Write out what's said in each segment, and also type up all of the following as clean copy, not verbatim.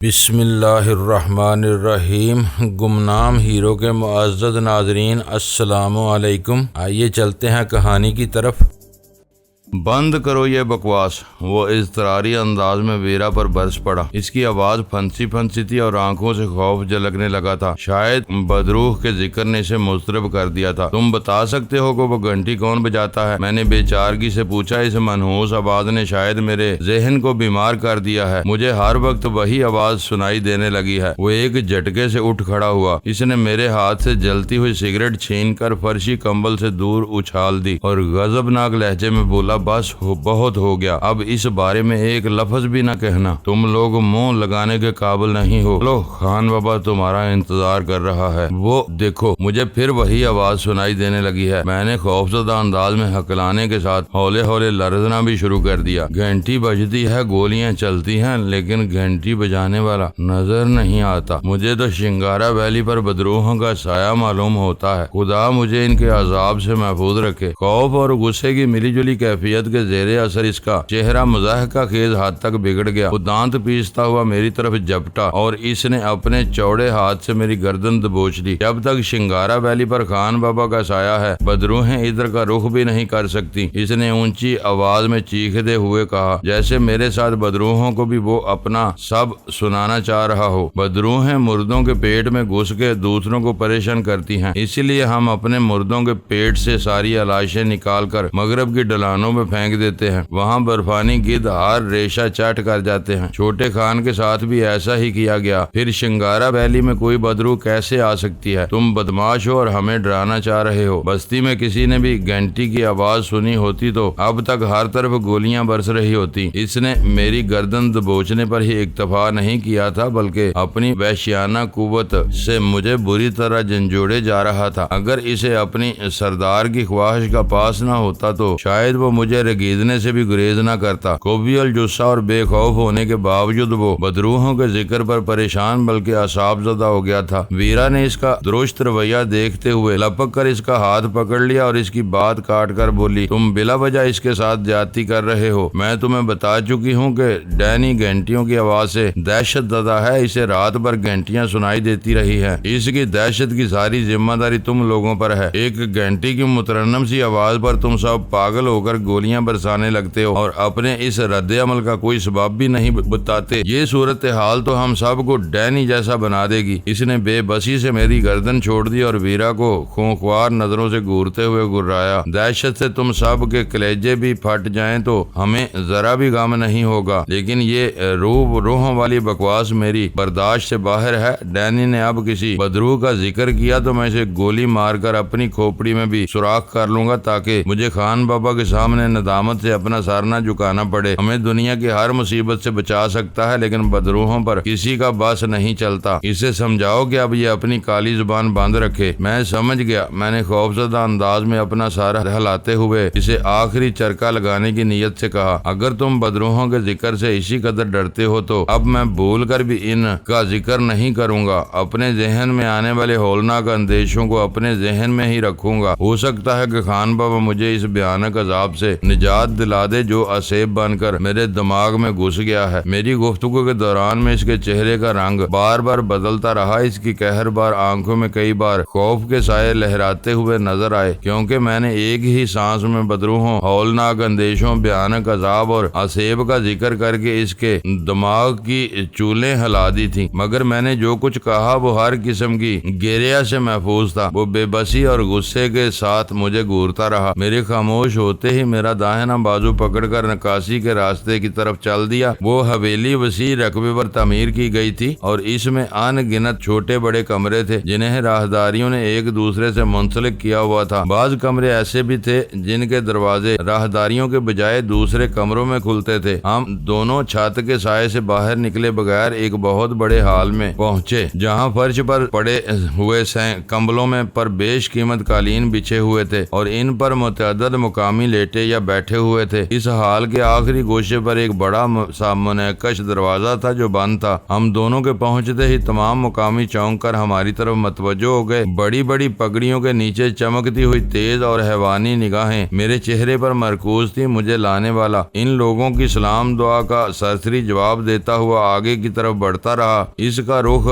بسم اللہ الرحمن الرحیم۔ گمنام ہیرو کے معزز ناظرین، السلام علیکم۔ آئیے چلتے ہیں کہانی کی طرف۔ بند کرو یہ بکواس، وہ اضطراری انداز میں ویرا پر برس پڑا۔ اس کی آواز پھنسی پھنسی تھی اور آنکھوں سے خوف جھلکنے لگا تھا۔ شاید بدروح کے ذکر نے اسے مضطرب کر دیا تھا۔ تم بتا سکتے ہو کہ وہ گھنٹی کون بجاتا ہے؟ میں نے بے چارگی سے پوچھا۔ اس منحوس آواز نے شاید میرے ذہن کو بیمار کر دیا ہے۔ مجھے ہر وقت وہی آواز سنائی دینے لگی ہے۔ وہ ایک جھٹکے سے اٹھ کھڑا ہوا۔ اس نے میرے ہاتھ سے جلتی ہوئی سگریٹ چھین کر فرشی کمبل سے دور اچھال دی اور غضبناک لہجے میں بولا، بس بہت ہو گیا، اب اس بارے میں ایک لفظ بھی نہ کہنا۔ تم لوگ منہ لگانے کے قابل نہیں ہو۔ چلو، خان بابا تمہارا انتظار کر رہا ہے۔ وہ دیکھو۔ مجھے پھر وہی آواز سنائی دینے لگی ہے۔ میں نے خوفزدہ انداز میں ہکلانے کے ساتھ ہولے ہولے لرزنا بھی شروع کر دیا۔ گھنٹی بجتی ہے، گولیاں چلتی ہیں، لیکن گھنٹی بجانے والا نظر نہیں آتا۔ مجھے تو شنگارا ویلی پر بدروحوں کا سایہ معلوم ہوتا ہے۔ خدا مجھے ان کے عذاب سے محفوظ رکھے۔ خوف اور غصے کی ملی جلی کیفیت کے زیر اثر اس کا چہرہ مضاحکہ خیز حد تک بگڑ گیا۔ وہ دانت پیستا ہوا میری طرف جھپٹا اور اس نے اپنے چوڑے ہاتھ سے میری گردن دبوچ لی۔ جب تک شنگارا ویلی پر خان بابا کا سایہ ہے، بدروحیں ادھر کا رخ بھی نہیں کر سکتی۔ اس نے اونچی آواز میں چیختے ہوئے کہا، جیسے میرے ساتھ بدروحوں کو بھی وہ اپنا سب سنانا چاہ رہا ہو۔ بدروحیں مردوں کے پیٹ میں گھس کے دوسروں کو پریشان کرتی ہیں، اسی لیے ہم اپنے مردوں کے پیٹ سے ساری علائشیں نکال کر مغرب کی ڈلانوں میں پھینک دیتے ہیں۔ وہاں برفانی گدھ ہر ریشہ چاٹ کر جاتے ہیں۔ چھوٹے خان کے ساتھ بھی ایسا ہی کیا گیا۔ پھر شنگارا ویلی میں کوئی بدروح کیسے آ سکتی ہے؟ تم بدماش ہو اور ہمیں ڈرانا چاہ رہے ہو۔ بستی میں کسی نے بھی گھنٹی کی آواز سنی ہوتی تو اب تک ہر طرف گولیاں برس رہی ہوتی۔ اس نے میری گردن دبوچنے پر ہی اکتفا نہیں کیا تھا، بلکہ اپنی وحشیانہ قوت سے مجھے بری طرح جھنجھوڑے جا رہا تھا۔ اگر اسے اپنی سردار کی خواہش کا پاس نہ ہوتا تو شاید وہ مجھے رگیدنے سے بھی گریز نہ کرتا۔ قوی الجثہ اور بے خوف ہونے کے باوجود وہ بدروحوں کے ذکر پر پریشان بلکہ اعصاب زدہ ہو گیا تھا۔ ویرا نے اس کا درست رویہ دیکھتے ہوئے لپک کر اس کا ہاتھ پکڑ لیا اور اس کی بات کاٹ کر بولی، تم بلا وجہ اس کے ساتھ زیادتی کر رہے ہو۔ میں تمہیں بتا چکی ہوں کہ ڈینی گھنٹیوں کی آواز سے دہشت زدہ ہے۔ اسے رات بھر گھنٹیاں سنائی دیتی رہی ہیں۔ اس کی دہشت کی ساری ذمہ داری تم لوگوں پر ہے۔ ایک گھنٹی کی مترنم سی آواز پر تم سب پاگل ہو کر گولیاں برسانے لگتے ہو اور اپنے اس رد عمل کا کوئی سبب بھی نہیں بتاتے۔ یہ صورتحال تو ہم سب کو ڈینی جیسا بنا دے گی۔ اس نے بے بسی سے میری گردن چھوڑ دی اور ویرا کو خونخوار نظروں سے گورتے ہوئے گرایا۔ دہشت سے تم سب کے کلیجے بھی پھٹ جائیں تو ہمیں ذرا بھی غم نہیں ہوگا، لیکن یہ روحوں والی بکواس میری برداشت سے باہر ہے۔ ڈینی نے اب کسی بدروح کا ذکر کیا تو میں اسے گولی مار کر اپنی کھوپڑی میں بھی سوراخ کر لوں گا تاکہ مجھے خان بابا کے سامنے ندامت سے اپنا سر نہ جھکانا پڑے۔ ہمیں دنیا کی ہر مصیبت سے بچا سکتا ہے، لیکن بدروحوں پر کسی کا بس نہیں چلتا۔ اسے سمجھاؤ کہ اب یہ اپنی کالی زبان بند رکھے۔ میں سمجھ گیا، میں نے خوفزدہ انداز میں اپنا سر ہلاتے ہوئے اسے آخری چرکا لگانے کی نیت سے کہا، اگر تم بدروحوں کے ذکر سے اسی قدر ڈرتے ہو تو اب میں بھول کر بھی ان کا ذکر نہیں کروں گا۔ اپنے ذہن میں آنے والے ہولناک اندیشوں کو اپنے ذہن میں ہی رکھوں گا۔ ہو سکتا ہے کہ خان بابا مجھے اس بھیانک عذاب سے نجات دلا دے جو اسیب بن کر میرے دماغ میں گھس گیا ہے۔ میری گفتگو کے دوران میں اس کے چہرے کا رنگ بار بار بدلتا رہا۔ اس کی قہر بار آنکھوں میں کئی بار خوف کے سائے لہراتے ہوئے نظر آئے، کیونکہ میں نے ایک ہی سانس میں بدروحوں، ہولناک اندیشوں، بھیانک عذاب اور اسیب کا ذکر کر کے اس کے دماغ کی چولیں ہلا دی تھی۔ مگر میں نے جو کچھ کہا وہ ہر قسم کی گیریا سے محفوظ تھا۔ وہ بے بسی اور غصے کے ساتھ مجھے گورتا رہا۔ میرے خاموش ہوتے ہی میرا داہنا بازو پکڑ کر نکاسی کے راستے کی طرف چل دیا۔ وہ حویلی وسیع رقبے پر تعمیر کی گئی تھی اور اس میں ان گنت چھوٹے بڑے کمرے تھے جنہیں راہداریوں نے ایک دوسرے سے منسلک کیا ہوا تھا۔ بعض کمرے ایسے بھی تھے جن کے دروازے راہداریوں کے بجائے دوسرے کمروں میں کھلتے تھے۔ ہم دونوں چھت کے سائے سے باہر نکلے بغیر ایک بہت بڑے ہال میں پہنچے، جہاں فرش پر پڑے ہوئے کمبلوں میں پر بیش قیمت قالین بچھے ہوئے تھے اور ان پر متعدد مقامی لیٹے یا دریا بیٹھے ہوئے تھے۔ اس حال کے آخری گوشے پر ایک بڑا سا منعکش دروازہ تھا جو بند تھا۔ ہم دونوں کے پہنچتے ہی تمام مقامی چونک کر ہماری طرف متوجہ ہو گئے۔ بڑی بڑی پگڑیوں کے نیچے چمکتی ہوئی تیز اور حیوانی نگاہیں میرے چہرے پر مرکوز تھی۔ مجھے لانے والا ان لوگوں کی سلام دعا کا سرسری جواب دیتا ہوا آگے کی طرف بڑھتا رہا۔ اس کا رخ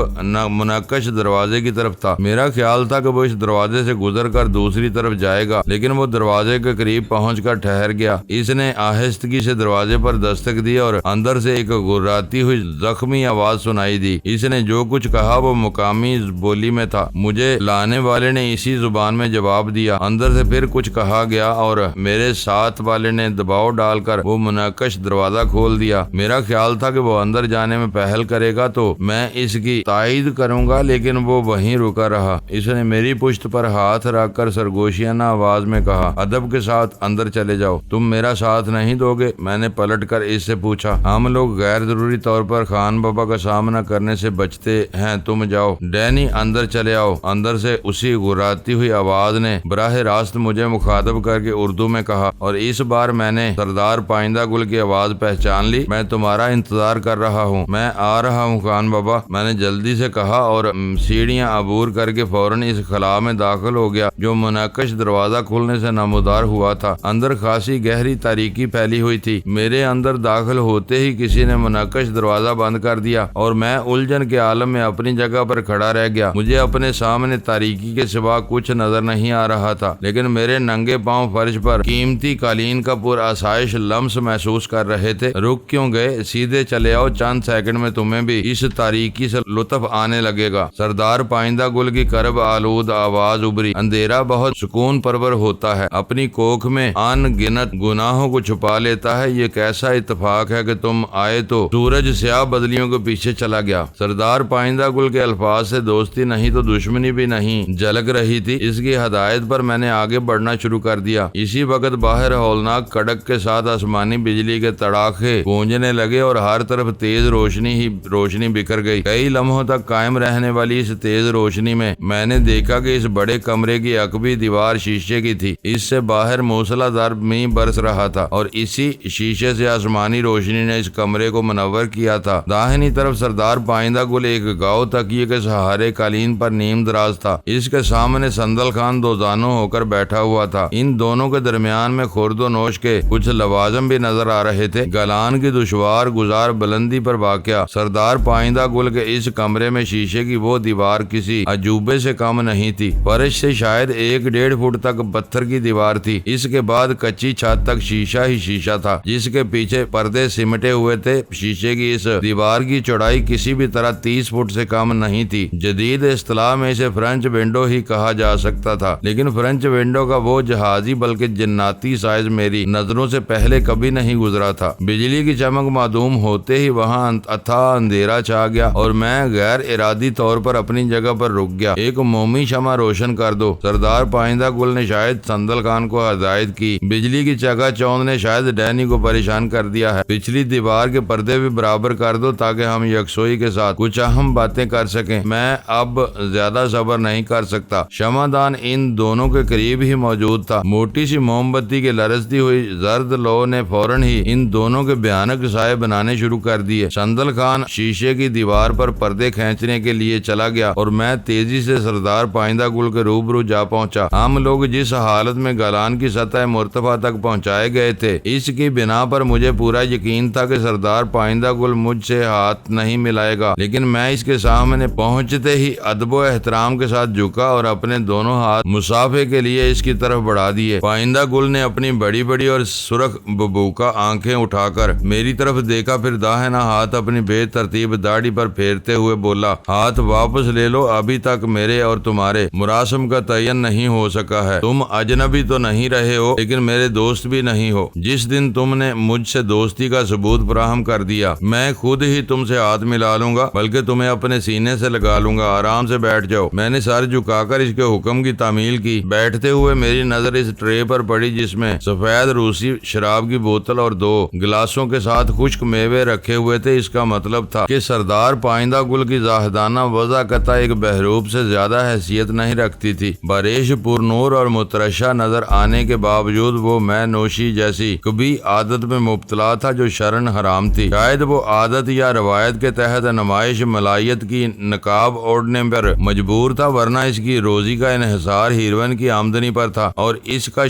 منعکش دروازے کی طرف تھا۔ میرا خیال تھا کہ وہ اس دروازے سے گزر کر دوسری طرف جائے گا، لیکن وہ دروازے کے قریب پہنچ کر ٹھہر گیا۔ اس نے آہستگی سے دروازے پر دستک دی اور اندر سے ایک گراتی ہوئی زخمی آواز سنائی دی۔ اس نے جو کچھ کہا وہ مقامی بولی میں تھا۔ مجھے لانے والے نے اسی زبان میں جواب دیا۔ اندر سے پھر کچھ کہا گیا اور میرے ساتھ والے نے دباؤ ڈال کر وہ منعکش دروازہ کھول دیا۔ میرا خیال تھا کہ وہ اندر جانے میں پہل کرے گا تو میں اس کی تائید کروں گا، لیکن وہ وہیں رکا رہا۔ اس نے میری پشت پر ہاتھ رکھ کر سرگوشیانہ آواز میں کہا، ادب کے ساتھ اندر چلے جاؤ۔ تم میرا ساتھ نہیں دو گے؟ میں نے پلٹ کر اس سے پوچھا۔ ہم لوگ غیر ضروری طور پر خان بابا کا سامنا کرنے سے بچتے ہیں، تم جاؤ۔ ڈینی اندر چلے آؤ۔ اندر سے اسی گراتی ہوئی آواز نے براہ راست مجھے مخاطب کر کے اردو میں کہا، اور اس بار میں نے سردار پائندہ گل کی آواز پہچان لی۔ میں تمہارا انتظار کر رہا ہوں۔ میں آ رہا ہوں خان بابا، میں نے جلدی سے کہا اور سیڑھیاں عبور کر کے فوراً اس خلا میں داخل ہو گیا جو منعکش دروازہ کھلنے سے نمودار ہوا تھا۔ اندر خاصی گہری تاریکی پھیلی ہوئی تھی۔ میرے اندر داخل ہوتے ہی کسی نے منعکش دروازہ بند کر دیا اور میں الجھن کے عالم میں اپنی جگہ پر کھڑا رہ گیا۔ مجھے اپنے سامنے تاریکی کے سوا کچھ نظر نہیں آ رہا تھا، لیکن میرے ننگے پاؤں فرش پر قیمتی قالین کا پر آسائش لمس محسوس کر رہے تھے۔ رک کیوں گئے؟ سیدھے چلے آؤ، چند سیکنڈ میں تمہیں بھی اس تاریکی سے لطف آنے لگے گا۔ سردار پائندہ گل کی کرب آلود آواز ابھری۔ اندھیرا بہت سکون پرور ہوتا ہے، اپنی کوکھ میں ان گنت گناہوں کو چھپا لیتا ہے۔ یہ کیسا اتفاق ہے کہ تم آئے تو سورج سیاہ بدلیوں کے پیچھے چلا گیا۔ سردار پائندہ گل کے الفاظ سے دوستی نہیں تو دشمنی بھی نہیں جھلک رہی تھی۔ اس کی ہدایت پر میں نے آگے بڑھنا شروع کر دیا۔ اسی وقت باہر ہولناک کڑک کے ساتھ آسمانی بجلی کے تڑاکے گونجنے لگے اور ہر طرف تیز روشنی بکھر گئی۔ کئی لمحوں تک قائم رہنے والی اس تیز روشنی میں نے دیکھا کہ اس بڑے کمرے کی عقبی دیوار شیشے کی تھی۔ اس سے باہر موسلا دھار میںہ برس رہا تھا اور اسی شیشے سے آسمانی روشنی نے اس کمرے کو منور کیا تھا۔ داہنی طرف سردار پائندہ گل ایک گاؤ تکیے کے سہارے قالین پر نیم دراز تھا۔ اس کے سامنے سندل خان دو زانوں ہو کر بیٹھا ہوا تھا۔ ان دونوں کے درمیان میں خورد و نوش کے کچھ لوازم بھی نظر آ رہے تھے۔ گلان کی دشوار گزار بلندی پر واقع سردار پائندہ گل کے اس کمرے میں شیشے کی وہ دیوار کسی عجوبے سے کم نہیں تھی۔ فرش سے شاید 1.5 فٹ تک پتھر کی دیوار تھی۔ اس کے بعد کچی چھت تک شیشہ ہی شیشہ تھا، جس کے پیچھے پردے سمٹے ہوئے تھے۔ شیشے کی اس دیوار کی چوڑائی کسی بھی طرح 30 فٹ سے کم نہیں تھی۔ جدید اصطلاح میں اسے فرنچ ونڈو ہی کہا جا سکتا تھا، لیکن فرنچ ونڈو کا وہ جہازی بلکہ جناتی سائز میری نظروں سے پہلے کبھی نہیں گزرا تھا۔ بجلی کی چمک معدوم ہوتے ہی وہاں اتھاہ اندھیرا چھا گیا اور میں غیر ارادی طور پر اپنی جگہ پر رک گیا۔ ایک مومی شمع روشن کر دو، سردار پائندہ گل نے شاید سندل خان کو ہدایت کی۔ بجلی کی چکا چوند نے شاید ڈینی کو پریشان کر دیا ہے۔ پچھلی دیوار کے پردے بھی برابر کر دو تاکہ ہم یکسوئی کے ساتھ کچھ اہم باتیں کر سکیں۔ میں اب زیادہ صبر نہیں کر سکتا۔ شمع دان ان دونوں کے قریب ہی موجود تھا۔ موٹی سی موم بتی کی لرزتی ہوئی زرد لو نے فوراً ہی ان دونوں کے بھیانک سائے بنانے شروع کر دیے۔ سندل خان شیشے کی دیوار پر پردے کھینچنے کے لیے چلا گیا اور میں تیزی سے سردار پائندہ گل کے روبرو جا پہنچا۔ ہم لوگ جس حالت میں گلان کی سطح مرتفع تک پہنچائے گئے تھے، اس کی بنا پر مجھے پورا یقین تھا کہ سردار پائندہ گل مجھ سے ہاتھ نہیں ملائے گا، لیکن میں اس کے سامنے پہنچتے ہی ادب و احترام کے ساتھ جھکا اور اپنے دونوں ہاتھ مسافے کے لیے اس کی طرف بڑھا دیے۔ پائندہ گل نے اپنی بڑی بڑی اور سرخ ببوکا آنکھیں اٹھا کر میری طرف دیکھا، پھر داہنا ہاتھ اپنی بے ترتیب داڑھی پر پھیرتے ہوئے بولا، ہاتھ واپس لے لو، ابھی تک میرے اور تمہارے مراسم کا تعین نہیں ہو سکا ہے۔ تم اجنبی تو نہیں رہے ہو، لیکن میرے دوست بھی نہیں ہو۔ جس دن تم نے مجھ سے دوستی کا ثبوت فراہم کر دیا، میں خود ہی تم سے ہاتھ ملا لوں گا، بلکہ تمہیں اپنے سینے سے لگا لوں گا۔ آرام سے بیٹھ جاؤ۔ میں نے سر جھکا کر اس کے حکم کی تعمیل کی۔ بیٹھتے ہوئے میری نظر اس ٹرے پر پڑی جس میں سفید روسی شراب کی بوتل اور 2 گلاسوں کے ساتھ خشک میوے رکھے ہوئے تھے۔ اس کا مطلب تھا کہ سردار پائندہ گل کی زاہدانہ وضع قطع ایک بہروب سے زیادہ حیثیت نہیں رکھتی تھی۔ بریش پرنور اور مترشح نظر آنے کے باوجود وہ میں نوشی جیسی کبھی عادت میں مبتلا تھا جو شرعن حرام تھی۔ شاید وہ عادت یا روایت کے تحت نمائش ملائیت کی نقاب اوڑھنے پر مجبور تھا، ورنہ اس کی روزی کا انحصار ہیروئن کی آمدنی پر تھا اور اس کا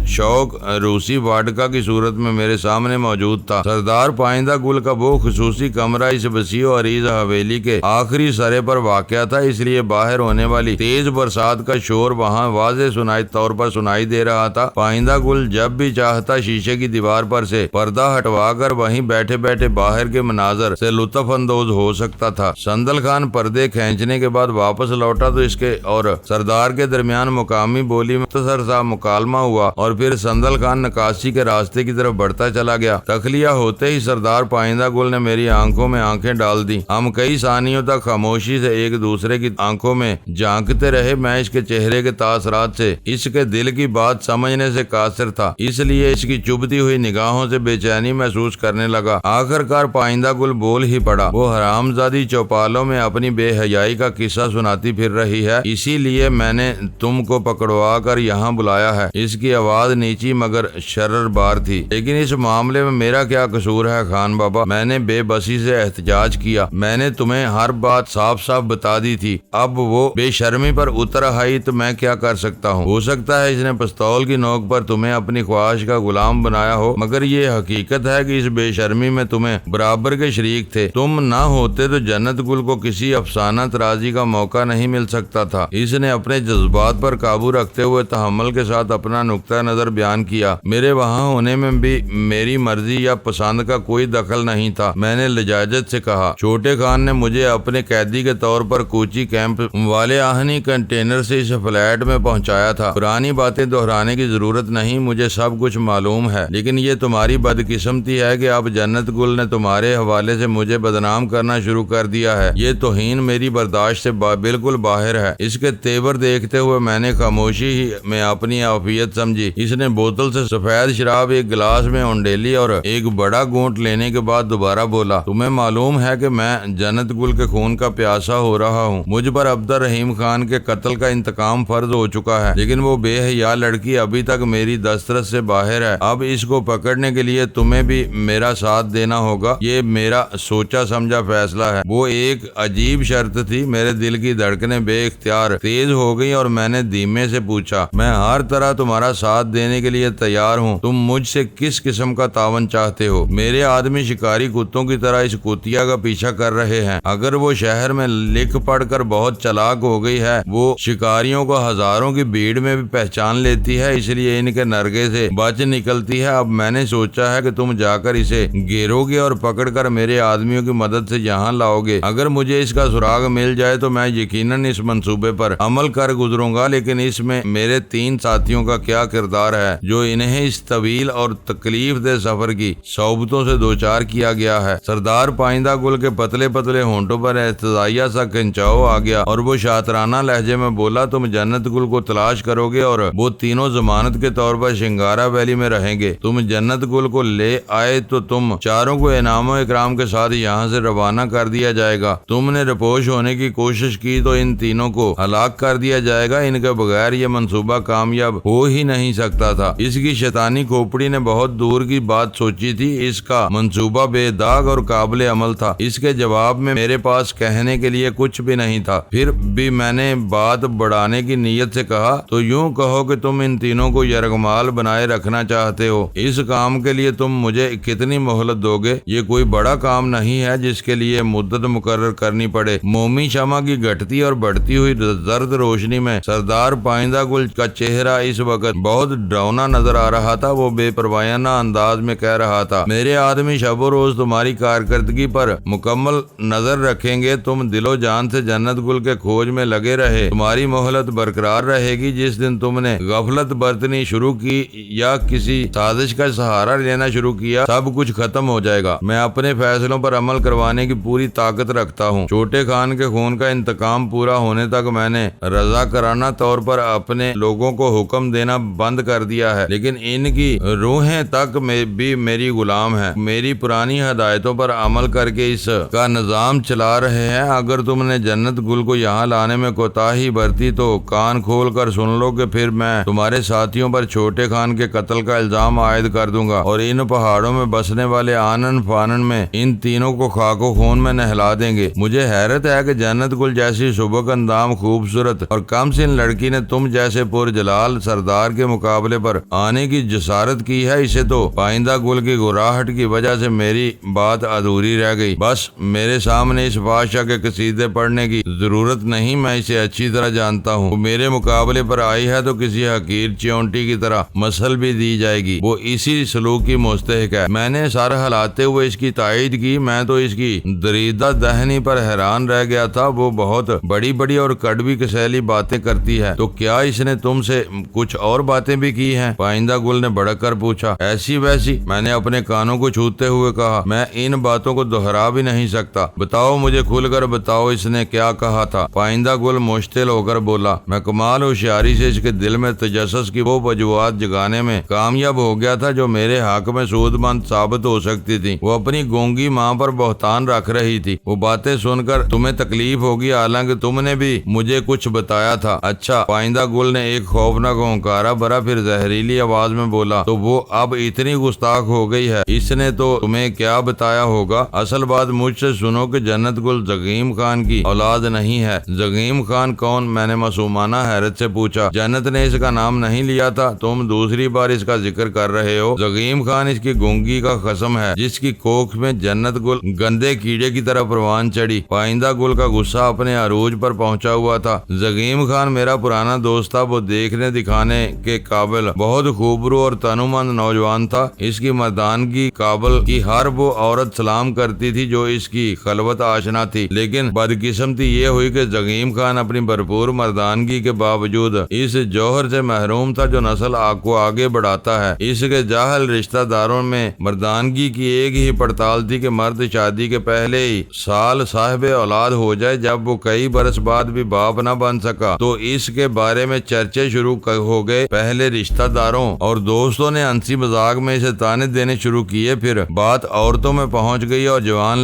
شوق روسی واڈکا کی صورت میں میرے سامنے موجود تھا۔ سردار پائندہ گل کا وہ خصوصی کمرہ اس وسیع و عریض حویلی کے آخری سرے پر واقع تھا، اس لیے باہر ہونے والی تیز برسات کا شور وہاں واضح طور پر سنائی دے رہا تھا۔ پائندہ گل جب بھی چاہتا شیشے کی دیوار پر سے پردہ ہٹوا کر وہیں بیٹھے بیٹھے باہر کے مناظر سے لطف اندوز ہو سکتا تھا۔ سندل خان پردے کھینچنے کے بعد واپس لوٹا تو اس کے اور سردار کے درمیان مقامی بولی میں مختصر سا مکالمہ ہوا اور پھر سندل خان نکاسی کے راستے کی طرف بڑھتا چلا گیا۔ تخلیہ ہوتے ہی سردار پائندہ گل نے میری آنکھوں میں آنکھیں ڈال دی۔ ہم کئی ثانیوں تک خاموشی سے ایک دوسرے کی آنکھوں میں جھانکتے رہے۔ میں اس کے چہرے کے تاثرات سے اس کے دل کی بات سمجھنے سے قاصر تھا، اس لیے اس کی چبھتی ہوئی نگاہوں سے بے چینی محسوس کرنے لگا۔ آخر کار پائندہ گل بول ہی پڑا، وہ حرامزادی چوپالوں میں اپنی بے حیائی کا قصہ سناتی پھر رہی ہے، اسی لیے میں نے تم کو پکڑوا کر یہاں بلایا ہے۔ اس کی آواز نیچی مگر شرر بار تھی۔ لیکن اس معاملے میں میرا کیا قصور ہے خان بابا؟ میں نے بے بسی سے احتجاج کیا۔ میں نے تمہیں ہر بات صاف صاف بتا دی تھی، اب وہ بے شرمی پر اتر آئی تو میں کیا کر سکتا ہوں؟ ہو سکتا ہے اس نے پستول کی نوک پر تمہیں اپنی خواہش کا غلام بنایا ہو، مگر یہ حقیقت ہے کہ اس بے شرمی میں تمہیں برابر کے شریک تھے۔ تم نہ ہوتے تو جنت گل کو کسی افسانہ ترازی کا موقع نہیں مل سکتا تھا۔ اس نے اپنے جذبات پر قابو رکھتے ہوئے تحمل کے ساتھ اپنا نقطہ نظر بیان کیا۔ میرے وہاں ہونے میں بھی میری مرضی یا پسند کا کوئی دخل نہیں تھا، میں نے لجاجت سے کہا۔ چھوٹے خان نے مجھے اپنے قیدی کے طور پر کوچی کیمپ والے آہنی کنٹینر سے اس فلیٹ میں پہنچایا تھا۔ پرانی باتیں دہرانے کی ضرورت نہیں، مجھے سب کچھ معلوم ہے، لیکن یہ تمہاری بدقسمتی ہے کہ اب جنت گل نے تمہارے حوالے سے مجھے بدنام کرنا شروع کر دیا ہے۔ یہ توہین میری برداشت سے بالکل باہر ہے۔ اس کے تیور دیکھتے ہوئے میں نے خاموشی ہی میں اپنی عافیت سمجھی۔ اس نے بوتل سے سفید شراب ایک گلاس میں انڈیلی اور ایک بڑا گھونٹ لینے کے بعد دوبارہ بولا، تمہیں معلوم ہے کہ میں جنت گل کے خون کا پیاسا ہو رہا ہوں۔ مجھ پر عبد الرحیم خان کے قتل کا انتقام فرض ہو چکا ہے، لیکن وہ بے حیا لڑکی ابھی تک میری دسترس سے باہر ہے۔ اب اس کو پکڑنے کے لیے تمہیں بھی میرا ساتھ دینا ہوگا، یہ میرا سوچا سمجھا فیصلہ ہے۔ وہ ایک عجیب شرط تھی۔ میرے دل کی دھڑکنیں بے اختیار تیز ہو گئی اور میں نے دھیمے سے پوچھا، میں ہر طرح تمہارا ساتھ دینے کے لیے تیار ہوں، تم مجھ سے کس قسم کا تعاون چاہتے ہو؟ میرے آدمی شکاری کتوں کی طرح اس کتیا کا پیچھا کر رہے ہیں، اگر وہ شہر میں لکھ پڑھ کر بہت چلاک ہو گئی ہے، وہ شکاریوں کو ہزاروں کی بھیڑ میں بھی پہچان لیتی ہے، اس لیے ان کے نرگے سے بچ نکلتی ہے۔ اب میں نے سوچا ہے کہ تم جا کر اسے گھیرو گے اور پکڑ کر میرے آدمیوں کی مدد سے یہاں لاؤ گے۔ اگر مجھے اس کا سراغ مل جائے تو میں یقیناً اس منصوبے پر عمل کر گزروں گا، لیکن اس میں میرے 3 ساتھیوں کا کیا کردار ہے جو انہیں اس طویل اور تکلیف دہ سفر کی صعوبتوں سے دوچار کیا گیا ہے؟ سردار پائندہ گل کے پتلے پتلے ہونٹوں پر احتجاجیہ سا کھنچاؤ آ گیا اور وہ شاطرانہ لہجے میں بولا، تم جنت گل کو تلاش کرو گے اور وہ تینوں ضمانت کے طور پر شنگارا ویلی میں رہیں گے۔ تم جنت گل کو لے آئے تو تم چاروں کو انعام و اکرام کے ساتھ یہاں سے روانہ کر دیا جائے گا۔ تم نے رپوش ہونے کی کوشش کی تو ان تینوں کو ہلاک کر دیا جائے گا، ان کے بغیر یہ منصوبہ کامیاب ہو ہی نہیں سکتا تھا۔ اس کی شیطانی کھوپڑی نے بہت دور کی بات سوچی تھی، اس کا منصوبہ بے داغ اور قابل عمل تھا۔ اس کے جواب میں میرے پاس کہنے کے لیے کچھ بھی نہیں تھا۔ پھر بھی میں نے بات بڑھانے کی نیت سے کہا، تو یوں کہو کہ تم ان تینوں کو یرغمال بنائے رکھنا چاہتے ہو۔ اس کام کے لیے تم مجھے کتنی مہلت دو گے؟ یہ کوئی بڑا کام نہیں ہے جس کے لیے مدت مقرر کرنی پڑے۔ مومی شمع کی گھٹتی اور بڑھتی ہوئی زرد روشنی میں سردار پائندہ گل کا چہرہ اس وقت بہت ڈراؤنا نظر آ رہا تھا۔ وہ بے پروایانہ انداز میں کہہ رہا تھا، میرے آدمی شب و روز تمہاری کارکردگی پر مکمل نظر رکھیں گے، تم دل و جان سے جنت گل کے کھوج میں لگے رہے، تمہاری مہلت برقرار رہے گی۔ جس دن تم نے غفلت برتنی شروع کی یا کسی سازش کا سہارا لینا شروع کیا، سب کچھ ختم ہو جائے گا۔ میں اپنے فیصلوں پر عمل کروانے کی پوری طاقت رکھتا ہوں۔ چھوٹے خان کے خون کا انتقام پورا ہونے تک میں نے رضاکارانہ طور پر اپنے لوگوں کو حکم دینا بند کر دیا ہے، لیکن ان کی روحیں تک بھی میری غلام ہیں، میری پرانی ہدایتوں پر عمل کر کے اس کا نظام چلا رہے ہیں۔ اگر تم نے جنت گل کو یہاں لانے میں کوتاہی برتی تو کان کھول کر سن لو کہ پھر میں تمہارے ساتھیوں پر چھوٹے خان کے قتل کا الزام عائد کر دوں گا اور ان پہاڑوں میں بسنے والے آنن فانن میں ان تینوں کو خاک و خون میں نہلا دیں گے۔ مجھے حیرت ہے کہ جنت گل جیسی سبک اندام خوبصورت اور کم سن لڑکی نے تم جیسے پرجلال سردار کے مقابلے پر آنے کی جسارت کی ہے۔ اسے تو پائندہ گل کی گراہٹ کی وجہ سے میری بات ادھوری رہ گئی۔ بس میرے سامنے اس بادشاہ کے قصیدے پڑھنے کی ضرورت نہیں، میں اسے اچھی طرح جانتا ہوں۔ وہ میرے مقابلے پر آئی ہے تو کسی حقیر چونٹی کی طرح مسل بھی دی جائے گی۔ وہ اسی سلوک کی مستحق ہے۔ میں نے سر ہلاتے ہوئے اس کی تائید کی۔ میں تو اس کی دریدہ دہنی پر حیران رہ گیا تھا۔ وہ بہت بڑی بڑی اور کڑوی کسیلی باتیں کرتی ہے، تو کیا اس نے تم سے کچھ اور باتیں بھی کی ہیں؟ پائندہ گل نے بڑک کر پوچھا۔ ایسی ویسی، میں نے اپنے کانوں کو چھوتے ہوئے کہا۔ میں ان باتوں کو دہرا بھی نہیں سکتا۔ بتاؤ، مجھے کھل کر بتاؤ، اس نے کیا کہا تھا؟ پائندہ گل مشتعل ہو کر بولا۔ میں کمال ہوشیاری سے اس کے دل میں تجسس کی وہ وجوہات جگانے میں کامیاب ہو گیا تھا جو میرے حق میں سود مند ثابت ہو سکتی تھی۔ وہ اپنی گونگی ماں پر بہتان رکھ رہی تھی۔ وہ باتیں سن کر تمہیں تکلیف ہوگی، حالانکہ تم نے بھی مجھے کچھ بتایا تھا۔ اچھا، پائندہ گل نے ایک خوفناک ہنکارا بھرا پھر زہریلی آواز میں بولا، تو وہ اب اتنی گستاخ ہو گئی ہے؟ اس نے تو تمہیں کیا بتایا ہوگا؟ اصل بات مجھ سے سنو کہ جنت گل زغیم خان کی اولاد نہیں ہے۔ زغیم خان کون؟ میں نے معصومانہ حیرت سے پوچھا۔ جنت نے اس کا نام نہیں لیا تھا، تم دوسری بار اس کا ذکر کر رہے ہو۔ زغیم خان اس کی گونگی کا قسم ہے جس کی کوکھ میں جنت گل گندے کیڑے کی طرح پروان چڑھی۔ پائندہ گل کا غصہ اپنے عروج پر پہنچا ہوا تھا۔ زغیم خان میرا پرانا دوست تھا، وہ دیکھنے دکھانے کے قابل بہت خوبرو اور تنومند نوجوان تھا۔ اس کی مردانگی قابل کی ہر وہ عورت سلام کرتی تھی جو اس کی خلوت آشنا تھی، لیکن بدقسمتی یہ ہوئی کہ زغیم خان اپنی بھرپور مردانگی کے باوجود اس جوہر سے محروم تھا جو نسل کو آگے بڑھاتا ہے۔ اس کے جاہل رشتہ داروں میں مردانگی کی ایک ہی پڑتال تھی کہ مرد شادی کے پہلے ہی سال صاحب اولاد ہو جائے۔ جب وہ کئی برس بعد بھی باپ نہ بن سکا تو اس کے بارے میں چرچے شروع ہو گئے۔ پہلے رشتہ داروں اور دوستوں نے ہنسی مذاق میں اسے تانے دینے شروع کیے، پھر بات عورتوں میں پہنچ گئی اور جوان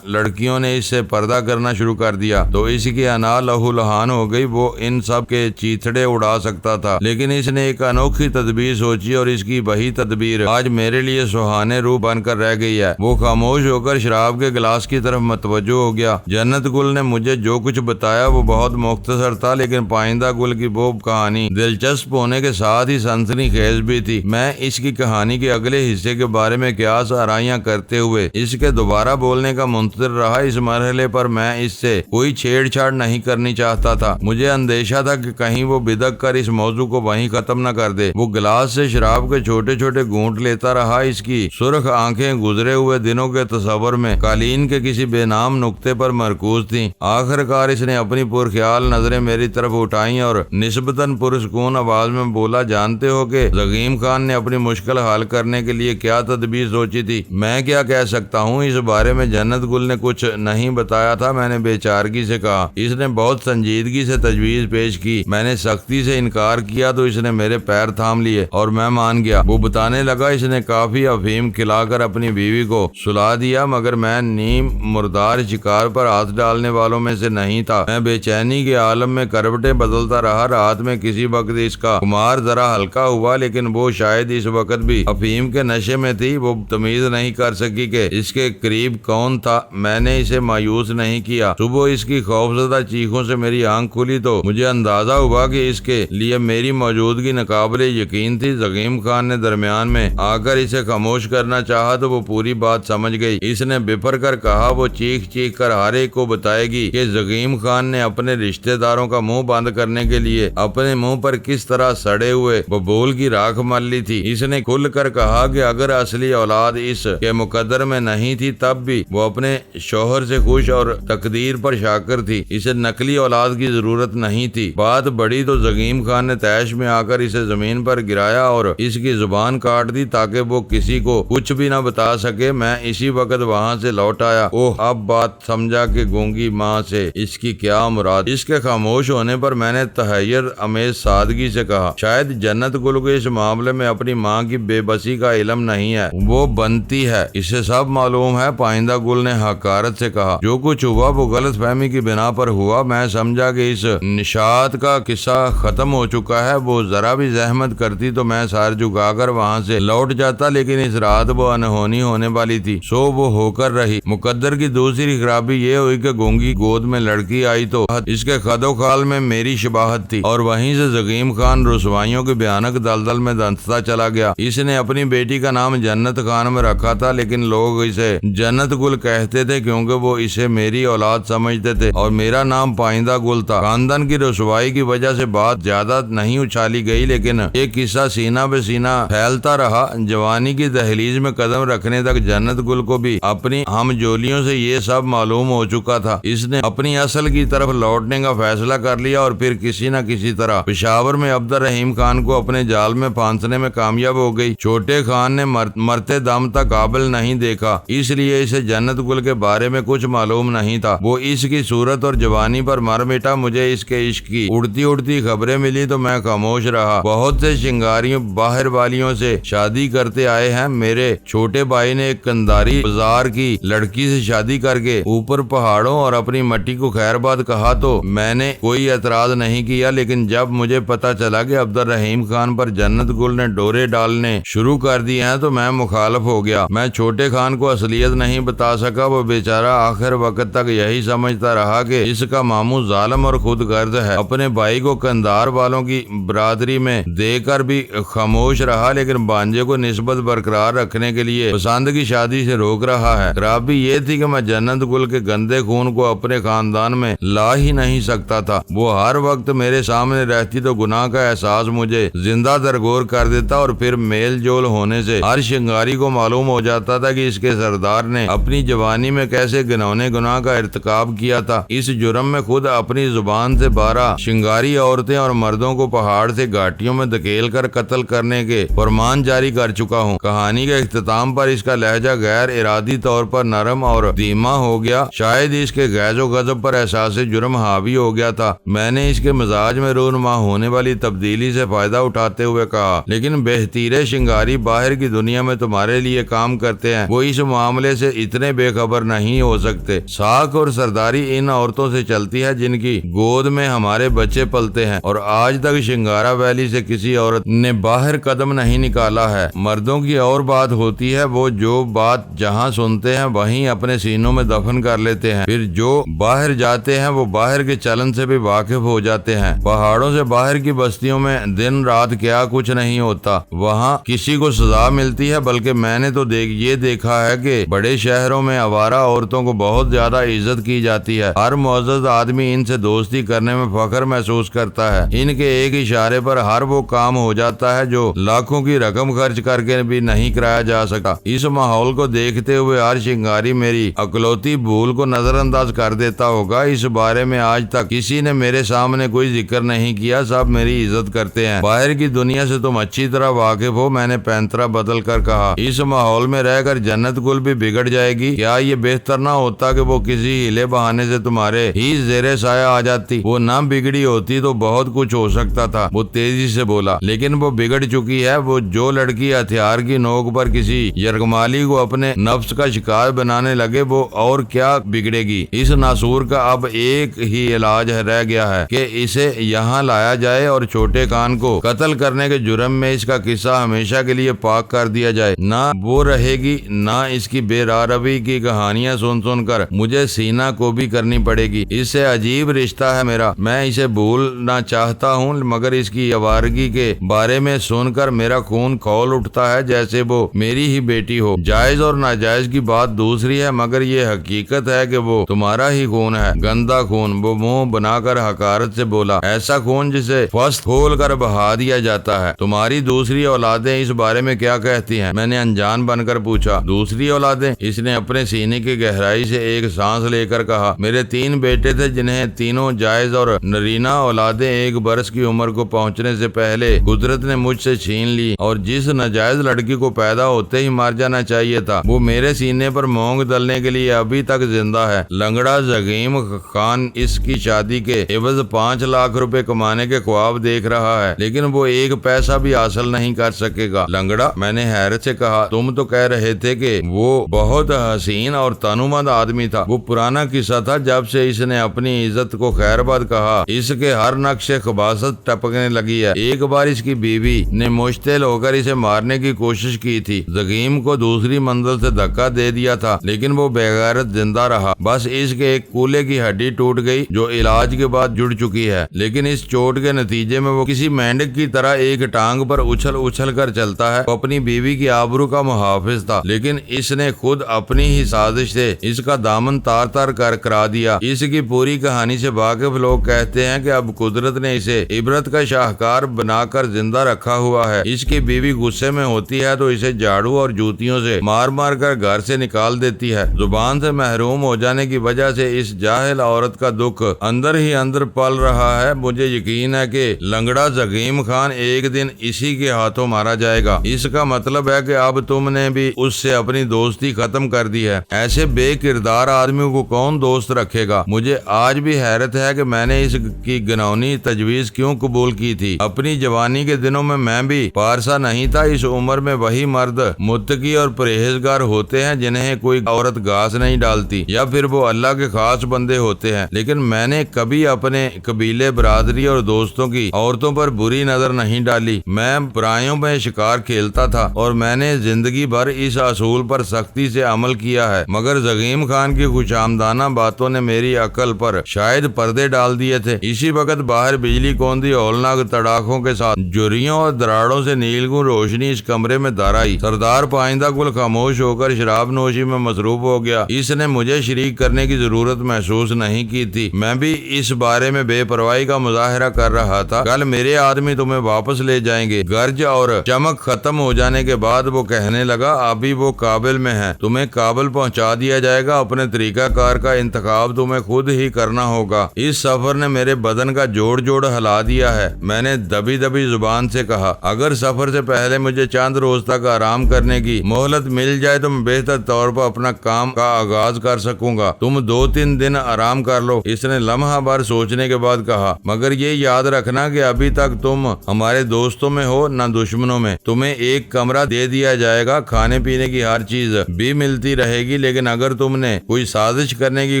لڑکیوں نے اس سے پردہ کرنا شروع کر دیا تو اس کی انا لہو لہان ہو گئی۔ وہ ان سب کے چیتھڑے اڑا سکتا تھا، لیکن اس نے ایک انوکھی تدبیر سوچی اور اس کی وہی تدبیر آج میرے لیے سہانے روح بن کر رہ گئی ہے۔ وہ خاموش ہو کر شراب کے گلاس کی طرف متوجہ ہو گیا۔ جنت گل نے مجھے جو کچھ بتایا وہ بہت مختصر تھا، لیکن پائندہ گل کی وہ کہانی دلچسپ ہونے کے ساتھ ہی سنسنی خیز بھی تھی۔ میں اس کی کہانی کے اگلے حصے کے بارے میں قیاس آرائیاں کرتے ہوئے اس کے دوبارہ بولنے کا منتظر رہا۔ اس مرحلے پر میں اس سے کوئی چھیڑ چھاڑ نہیں کرنی چاہتا تھا۔ مجھے اندیشہ تھا کہ کہیں وہ بدک کر اس موضوع کو وہیں ختم نہ کر دے۔ وہ گلاس سے شراب کے چھوٹے چھوٹے گھونٹ لیتا رہا۔ اس کی سرخ آنکھیں گزرے ہوئے دنوں کے تصور میں قالین کے کسی بے نام نقطے پر مرکوز تھیں۔ آخر کار اس نے اپنی پرخیال نظریں میری طرف اٹھائیں اور نسبتاً پرسکون آواز میں بولا، جانتے ہو کہ زغیم خان نے اپنی مشکل حل کرنے کے لیے کیا تدبیر سوچی تھی؟ میں کیا کہہ سکتا ہوں، اس بارے میں جنت گل نے کچھ نہیں بتایا تھا، میں نے بے چارگی سے کہا۔ اس نے بہت سنجیدگی سے تجویز پیش کی۔ میں نے سختی سے انکار کیا تو اس نے میرے پیر تھام لیے اور میں مان گیا۔ وہ بتانے لگا، اس نے کافی افہیم کھلا کر اپنی بیوی کو سلا دیا، مگر میں نیم مردار شکار پر ہاتھ ڈالنے والوں میں سے نہیں تھا۔ میں بے چینی کے عالم میں کروٹیں بدلتا رہا۔ رات میں کسی وقت اس کا خمار ذرا ہلکا ہوا، لیکن وہ شاید اس وقت بھی افہیم کے نشے میں تھی۔ وہ تمیز نہیں کر سکی کہ اس کے قریب کون تھا۔ میں نے اسے مایوس نہیں کیا۔ صبح اس کی خوفزدہ چیخوں سے میری آنکھ کھلی تو مجھے اندازہ ہوا کہ اس کے لیے میری موجودگی ناقابل یقین تھی۔ زغیم خان نے درمیان میں آ کر اسے خاموش کرنا چاہا تو وہ پوری بات سمجھ گئی۔ اس نے بفر کر کہا، وہ چیخ چیخ کر ہر ایک کو بتائے گی کہ زغیم خان نے اپنے رشتہ داروں کا منہ بند کرنے کے لیے اپنے منہ پر کس طرح سڑے ہوئے ببول کی راکھ مل لی تھی۔ اس نے کھل کر کہا کہ اگر اصلی اولاد اس کے مقدر میں نہیں تھی تب بھی وہ اپنے شوہر سے خوش اور تقدیر پر شاکر تھی۔ اسے نقلی اولاد کی ضرورت نہیں تھی۔ بات بڑی تو زغیم خان نے تیش میں آ کر اسے زمین پر گرایا اور اس کی زبان کاٹ دی تاکہ وہ کسی کو کچھ بھی نہ بتا سکے۔ میں اسی وقت وہاں سے لوٹ آیا۔ اوہ، اب بات سمجھا کہ گونگی ماں سے اس کی کیا مراد۔ اس کے خاموش ہونے پر میں نے تحیر امیز سادگی سے کہا، شاید جنت گل کو اس معاملے میں اپنی ماں کی بے بسی کا علم نہیں ہے، وہ بنتی ہے، اسے سب معلوم ہے۔ پائندہ گل نے حقارت سے کہا، جو کچھ ہوا وہ غلط فہمی کی بنا پر ہوا۔ میں سمجھا کہ اس نشاط کا قصہ ختم ہو چکا ہے۔ وہ ذرا بھی زحمت کرتی تو میں سر جھکا کر وہاں سے لوٹ جاتا، لیکن اس رات وہ انہونی ہونے والی تھی، سو وہ ہو کر رہی۔ مقدر کی دوسری خرابی یہ ہوئی کہ گونگی گود میں لڑکی آئی تو اس کے خد و خال میں میری شباہت تھی، اور وہیں سے زکیم خان رسوائیوں کے بھیانک دلدل میں دھنستا چلا گیا۔ اس نے اپنی بیٹی کا نام جنت خانم رکھا تھا، لیکن لوگ اسے جنت گل کہتے تھے کیونکہ وہ اسے میری اولاد سمجھتے تھے، اور میرا نام پائندہ گل تھا۔ خاندان کی رسوائی کی وجہ سے بات زیادہ نہیں اچھالی گئی، لیکن ایک قصہ سینہ بے سینہ پھیلتا رہا۔ جوانی کی دہلیز میں قدم رکھنے تک جنت گل کو بھی اپنی ہم جولیوں سے یہ سب معلوم ہو چکا تھا۔ اس نے اپنی اصل کی طرف لوٹنے کا فیصلہ کر لیا، اور پھر کسی نہ کسی طرح پشاور میں عبد الرحیم خان کو اپنے جال میں پھانسنے میں کامیاب ہو گئی۔ چھوٹے خان نے مرتے دم تک قابل نہیں دیکھا، اس لیے اسے جنت گل کے بارے میں کچھ معلوم نہیں تھا۔ وہ اس کی صورت اور جوانی پر مر مٹا۔ مجھے اس کے عشق کی اڑتی اڑتی خبریں ملی تو میں خاموش رہا۔ بہت سے شنگاریوں باہر والیوں سے شادی کرتے آئے ہیں۔ میرے چھوٹے بھائی نے ایک کنداری بازار کی لڑکی سے شادی کر کے اوپر پہاڑوں اور اپنی مٹی کو خیر باد کہا تو میں نے کوئی اعتراض نہیں کیا، لیکن جب مجھے پتا چلا کہ عبد الرحیم خان پر جنت گل نے ڈورے ڈالنے شروع کر دیے ہیں تو میں مخالف ہو گیا۔ میں چھوٹے خان کو اصلیت نہیں بتا سکا۔ وہ بیچارہ آخر وقت تک یہی سمجھتا رہا کہ اس کا ماموں ظالم اور خود غرض ہے۔ اپنے بھائی کو کندار والوں کی برادری میں دے کر بھی خاموش رہا، لیکن بانجے کو نسبت برقرار رکھنے کے لیے پسند کی شادی سے روک رہا ہے۔ خرابی یہ تھی کہ میں جنت گل کے گندے خون کو اپنے خاندان میں لا ہی نہیں سکتا تھا۔ وہ ہر وقت میرے سامنے رہتی تو گناہ کا احساس مجھے زندہ درگور کر دیتا، اور پھر میل جول ہونے سے ہر شنگاری کو معلوم ہو جاتا تھا کہ اس کے سردار نے اپنی جوانی میں کیسے گنونے گناہ کا ارتکاب کیا تھا۔ اس جرم میں خود اپنی زبان سے 12 شنگاری عورتیں اور مردوں کو پہاڑ سے گھاٹیوں میں دھکیل کر قتل کرنے کے فرمان جاری کر چکا ہوں۔ کہانی کے اختتام پر اس کا لہجہ غیر ارادی طور پر نرم اور دھیما ہو گیا۔ شاید اس کے غیظ و غضب پر احساس جرم حاوی ہو گیا تھا۔ میں نے اس کے مزاج میں رونما ہونے والی تبدیلی سے فائدہ اٹھاتے ہوئے کہا، لیکن بہتیرے شنگاری باہر کی دنیا میں تمہارے لیے کام کرتے ہیں، وہ اس معاملے سے اتنے بے خبر نہیں ہو سکتے۔ ساکھ اور سرداری ان عورتوں سے چلتی ہے جن کی گود میں ہمارے بچے پلتے ہیں، اور آج تک شنگارا ویلی سے کسی عورت نے باہر قدم نہیں نکالا ہے۔ مردوں کی اور بات ہوتی ہے، وہ جو بات جہاں سنتے ہیں وہیں اپنے سینوں میں دفن کر لیتے ہیں، پھر جو باہر جاتے ہیں وہ باہر کے چلن سے بھی واقف ہو جاتے ہیں۔ پہاڑوں سے باہر کی بستیوں میں دن رات کیا کچھ نہیں ہوتا، وہاں کسی کو سزا ملتی ہے، بلکہ میں نے تو یہ دیکھا ہے کہ بڑے شہروں میں آوارہ عورتوں کو بہت زیادہ عزت کی جاتی ہے۔ ہر معزز آدمی ان سے دوستی کرنے میں فخر محسوس کرتا ہے۔ ان کے ایک اشارے پر ہر وہ کام ہو جاتا ہے جو لاکھوں کی رقم خرچ کر کے بھی نہیں کرایا جا سکتا۔ اس ماحول کو دیکھتے ہوئے ہر شنگاری میری اکلوتی بھول کو نظر انداز کر دیتا ہوگا۔ اس بارے میں آج تک کسی نے میرے سامنے کوئی ذکر نہیں کیا، سب میری عزت کرتے ہیں۔ باہر کی دنیا سے تم اچھی طرح واقف ہو، میں نے پینترا بدل کر کہا۔ اس ماحول میں رہ کر جنت گل بھی بگڑ جائے گی۔ کیا یہ بہتر نہ ہوتا کہ وہ کسی ہیلے بہانے سے تمہارے ہی زیر سایہ آ جاتی؟ وہ نہ بگڑی ہوتی تو بہت کچھ ہو سکتا تھا، وہ تیزی سے بولا، لیکن وہ بگڑ چکی ہے۔ وہ جو لڑکی ہتھیار کی نوک پر کسی یرغمالی کو اپنے نفس کا شکار بنانے لگے، وہ اور کیا بگڑے گی؟ اس ناسور کا اب ایک ہی علاج رہ گیا ہے کہ اسے یہاں لایا جائے اور چھوٹے خان کو قتل کرنے کے جرم میں اس کا قصہ ہمیشہ کے لیے پاک کر دیا جائے۔ نہ وہ رہے گی، نہ اس کی بے راروی کی کہانیاں سن سن کر مجھے سینہ کو بھی کرنی پڑے گی۔ اس سے عجیب رشتہ ہے میرا، میں اسے بھولنا چاہتا ہوں، مگر اس کی آوارگی کے بارے میں سن کر میرا خون کھول اٹھتا ہے جیسے وہ میری ہی بیٹی ہو۔ جائز اور ناجائز کی بات دوسری ہے، مگر یہ حقیقت ہے کہ وہ تمہارا ہی خون ہے، گندا خون۔ وہ منہ بنا کر حقارت سے بولا، ایسا خون جسے فسٹ کھول کر بہا دیا جاتا ہے۔ تمہاری دوسری اولادیں اس بارے میں کیا کہتی ہیں؟ میں نے انجان بن کر پوچھا۔ دوسری اولادیں؟ اس نے اپنے سینے کی گہرائی سے ایک سانس لے کر کہا، میرے 3 بیٹے تھے جنہیں تینوں جائز اور نرینہ اولادیں 1 برس کی عمر کو پہنچنے سے پہلے قدرت نے مجھ سے چھین لی، اور جس ناجائز لڑکی کو پیدا ہوتے ہی مر جانا چاہیے تھا، وہ میرے سینے پر مونگ دلنے کے لیے ابھی تک زندہ ہے۔ لنگڑا زکیم خان اس کی شادی کے عوض 5 لاکھ روپے کمانے کے خواب دیکھ رہا ہے، لیکن وہ 1 پیسہ بھی حاصل نہیں کر سکے گا۔ لنگڑا؟ میں نے حیرت سے کہا، تم تو کہہ رہے تھے کہ وہ بہت حسین اور تنومند آدمی تھا۔ وہ پرانا قصہ تھا۔ جب سے اس نے اپنی عزت کو خیر باد کہا، اس کے ہر نقش خباثت ٹپکنے لگی ہے۔ ایک بار بار اس کی بیوی نے مشتعل ہو کر اسے مارنے کی کوشش کی تھی۔ زخیم کو دوسری منزل سے دھکا دے دیا تھا لیکن وہ بغیرت زندہ رہا، بس اس کے ایک کولے کی ہڈی ٹوٹ گئی جو علاج کے بعد جڑ چکی ہے، لیکن اس چوٹ کے نتیجے میں وہ کسی مینڈک کی طرح ایک ٹانگ پر اچھل اچھل کر چلتا ہے۔ وہ اپنی بیوی کی آبرو کا محافظ تھا لیکن اس نے خود اپنی ہی سازش سے اس کا دامن تار تار کرا دیا۔ اس کی پوری کہانی سے واقف لوگ کہتے ہیں کہ اب قدرت نے اسے عبرت کا شاہکار بنا کر زندہ رکھا ہوا ہے۔ اس کی بیوی غصے میں ہوتی ہے تو اسے جھاڑو اور جوتیوں سے مار مار کر گھر سے نکال دیتی ہے۔ زبان سے محروم ہو جانے کی وجہ سے اس جاہل عورت کا دکھ اندر ہی اندر پل رہا ہے۔ مجھے یقین ہے کہ لنگڑا زخیم خان ایک دن اسی کے ہاتھوں مارا جائے گا۔ اس کا مطلب ہے کہ اب تم نے بھی اس سے اپنی دوستی ختم کر دی ہے۔ ایسے بے کردار آدمی کو کون دوست رکھے گا؟ مجھے آج بھی حیرت ہے کہ میں نے اس کی گناہونی تجویز کیوں قبول کی تھی۔ اپنی جوانی کے دنوں میں بھی پارسا نہیں تھا۔ اس عمر میں وہی مرد متقی اور پرہیزگار ہوتے ہیں جنہیں کوئی عورت گھاس نہیں ڈالتی، یا پھر وہ اللہ کے خاص بندے ہوتے ہیں، لیکن میں نے کبھی اپنے قبیلے، برادری اور دوستوں کی عورتوں پر بری نظر نہیں ڈالی۔ میں برائیوں میں شکار کھیلتا تھا اور میں نے زندگی بھر اس اصول پر سختی سے عمل کیا ہے، مگر زخیم خان کی خوش آمدانہ باتوں نے میری عقل پر شاید پردے ڈال دیے تھے۔ اسی وقت باہر بجلی کوندی ہولناک تڑاکوں کے ساتھ جھریوں اور دراڑوں سے نیلگوں روشنی اس کمرے میں دار آئی۔ سردار پائندہ گل خاموش ہو کر شراب نوشی میں مصروف ہو گیا۔ اس نے مجھے شریک کرنے کی ضرورت محسوس نہیں کی تھی، میں بھی اس بارے میں بے پرواہی کا مظاہرہ کر رہا تھا۔ کل میرے آدمی تمہیں واپس لے جائیں گے۔ گرج اور چمک ختم ہو جانے کے بعد وہ کہنے لگا، ابھی وہ کابل میں ہے، تمہیں کابل پہنچا دیا جائے گا۔ اپنے طریقہ کار کا انتخاب تمہیں خود ہی کرنا ہوگا۔ اس سفر نے میرے بدن کا جوڑ ہلا دیا ہے، میں نے دبی زبان سے کہا۔ اگر سفر سے پہلے مجھے چند روز تک آرام کرنے کی مہلت مل جائے تو میں بہتر طور پر اپنا کام کا آغاز کر سکوں گا۔ تم 2-3 دن آرام کر لو۔ اس نے لمحہ بھر سوچنے کے بعد کہا، مگر یہ یاد رکھنا کہ ابھی تک تم ہمارے دوستوں میں ہو نہ دشمنوں میں۔ تمہیں ایک کمرہ دے دیا جائے گا، کھانے پینے کی ہر چیز بھی ملتی رہے گی، لیکن اگر تم نے کوئی سازش کرنے کی